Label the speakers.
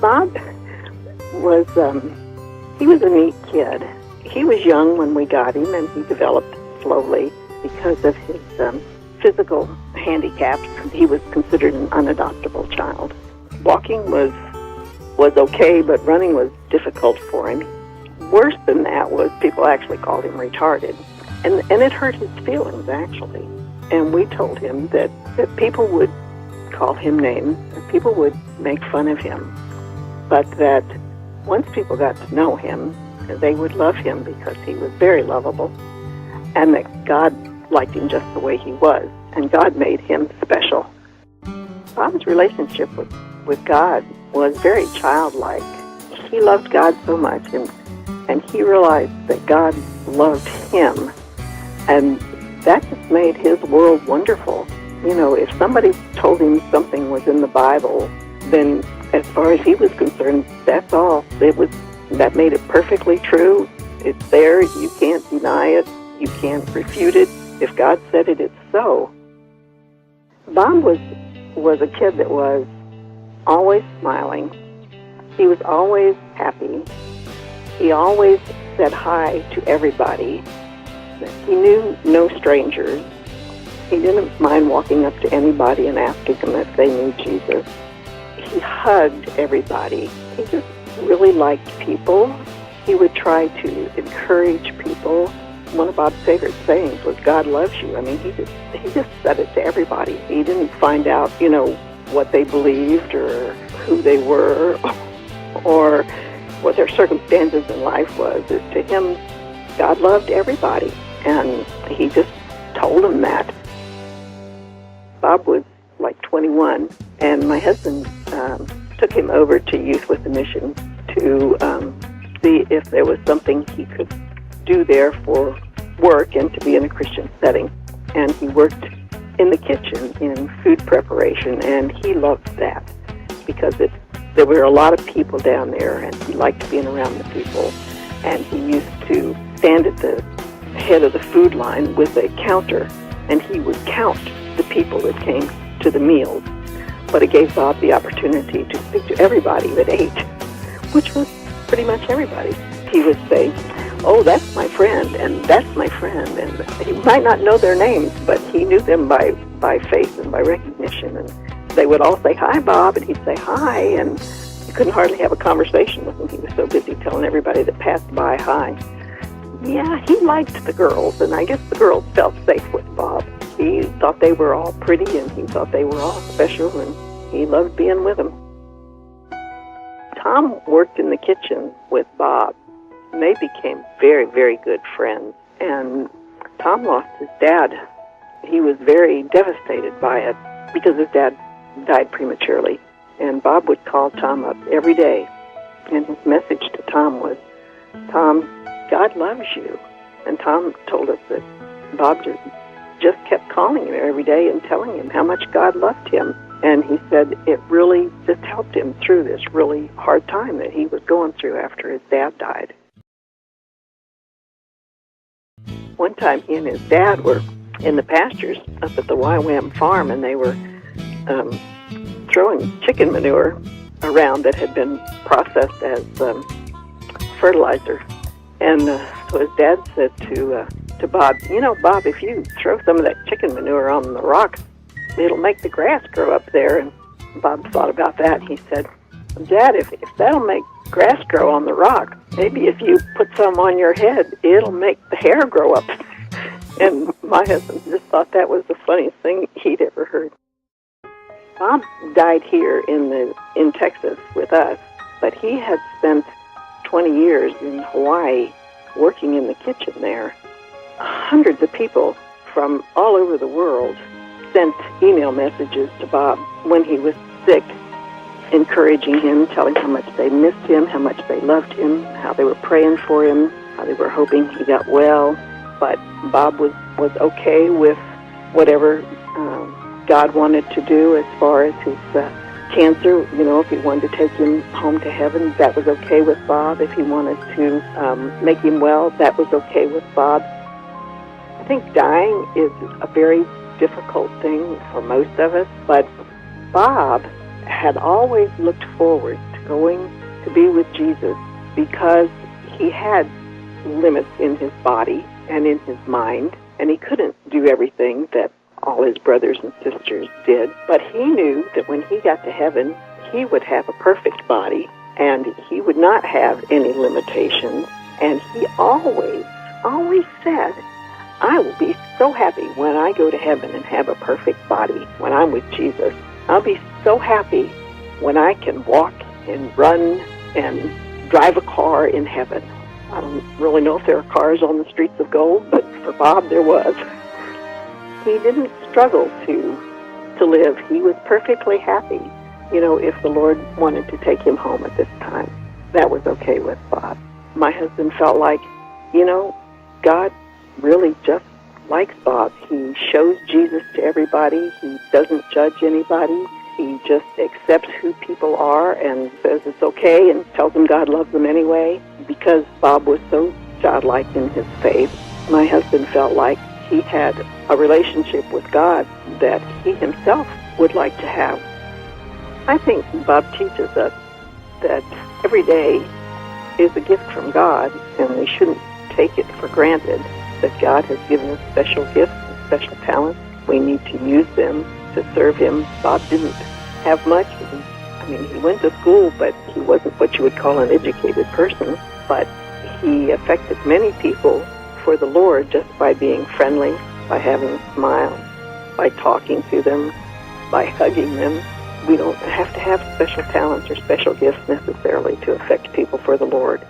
Speaker 1: Bob was, he was a neat kid. He was young when we got him, and he developed slowly because of his physical handicaps. He was considered an unadoptable child. Walking was okay, but running was difficult for him. Worse than that was people actually called him retarded. And it hurt his feelings, actually. And we told him that people would call him names, and people would make fun of him, but that once people got to know him, they would love him because he was very lovable, and that God liked him just the way he was, and God made him special. Bob's relationship with God was very childlike. He loved God so much, and he realized that God loved him, and that just made his world wonderful. You know, if somebody told him something was in the Bible, then as far as he was concerned, that's all. That made it perfectly true. It's there. You can't deny it. You can't refute it. If God said it, it's so. Bob was a kid that was always smiling. He was always happy. He always said hi to everybody. He knew no strangers. He didn't mind walking up to anybody and asking them if they knew Jesus. He hugged everybody. He just really liked people. He would try to encourage people. One of Bob's favorite sayings was, "God loves you." I mean, he just said it to everybody. He didn't find out, what they believed or who they were or what their circumstances in life was. To him, God loved everybody, and he just told them that. Bob was like 21, and my husband took him over to Youth with a Mission to see if there was something he could do there for work and to be in a Christian setting. And he worked in the kitchen in food preparation, and he loved that because there were a lot of people down there, and he liked being around the people. And he used to stand at the head of the food line with a counter, and he would count the people that came to the meals. But it gave Bob the opportunity to speak to everybody that ate, which was pretty much everybody. He would say, "Oh, that's my friend, and that's my friend," and he might not know their names, but he knew them by face and by recognition. And they would all say, "Hi, Bob," and he'd say, "Hi," and you couldn't hardly have a conversation with him. He was so busy telling everybody that passed by hi. Yeah, he liked the girls, and I guess the girls felt safe with Bob. He thought they were all pretty, and he thought they were all special, and he loved being with them. Tom worked in the kitchen with Bob, and they became very, very good friends. And Tom lost his dad. He was very devastated by it because his dad died prematurely. And Bob would call Tom up every day, and his message to Tom was, "Tom, God loves you." And Tom told us that Bob just kept calling him every day and telling him how much God loved him. And he said it really just helped him through this really hard time that he was going through after his dad died. One time he and his dad were in the pastures up at the YWAM farm, and they were throwing chicken manure around that had been processed as fertilizer. And so his dad said to Bob, "Bob, if you throw some of that chicken manure on the rocks, it'll make the grass grow up there." And Bob thought about that. He said, "Dad, if that'll make grass grow on the rock, maybe if you put some on your head, it'll make the hair grow up." And my husband just thought that was the funniest thing he'd ever heard. Bob died here in Texas with us, but he had spent 20 years in Hawaii working in the kitchen there. Hundreds of people from all over the world sent email messages to Bob when he was sick, encouraging him, telling how much they missed him, how much they loved him, how they were praying for him, how they were hoping he got well. But Bob was okay with whatever God wanted to do as far as his cancer. If he wanted to take him home to heaven, that was okay with Bob. If he wanted to make him well, that was okay with Bob. I think dying is a very difficult thing for most of us, but Bob had always looked forward to going to be with Jesus because he had limits in his body and in his mind, and he couldn't do everything that all his brothers and sisters did. But he knew that when he got to heaven, he would have a perfect body, and he would not have any limitations. And he always said, I will be so happy when I go to heaven and have a perfect body when I'm with Jesus. I'll be so happy when I can walk and run and drive a car in heaven. I don't really know if there are cars on the streets of gold, but for Bob there was. He didn't struggle to live. He was perfectly happy. You know, if the Lord wanted to take him home at this time, that was okay with Bob. My husband felt like, you know, God really just likes Bob. He shows Jesus to everybody. He doesn't judge anybody. He just accepts who people are and says it's okay and tells them God loves them anyway. Because Bob was so childlike in his faith, my husband felt like he had a relationship with God that he himself would like to have. I think Bob teaches us that every day is a gift from God, and we shouldn't take it for granted that God has given us special gifts and special talents. We need to use them to serve him. Bob didn't have much. He went to school, but he wasn't what you would call an educated person. But he affected many people for the Lord just by being friendly, by having a smile, by talking to them, by hugging them. We don't have to have special talents or special gifts necessarily to affect people for the Lord.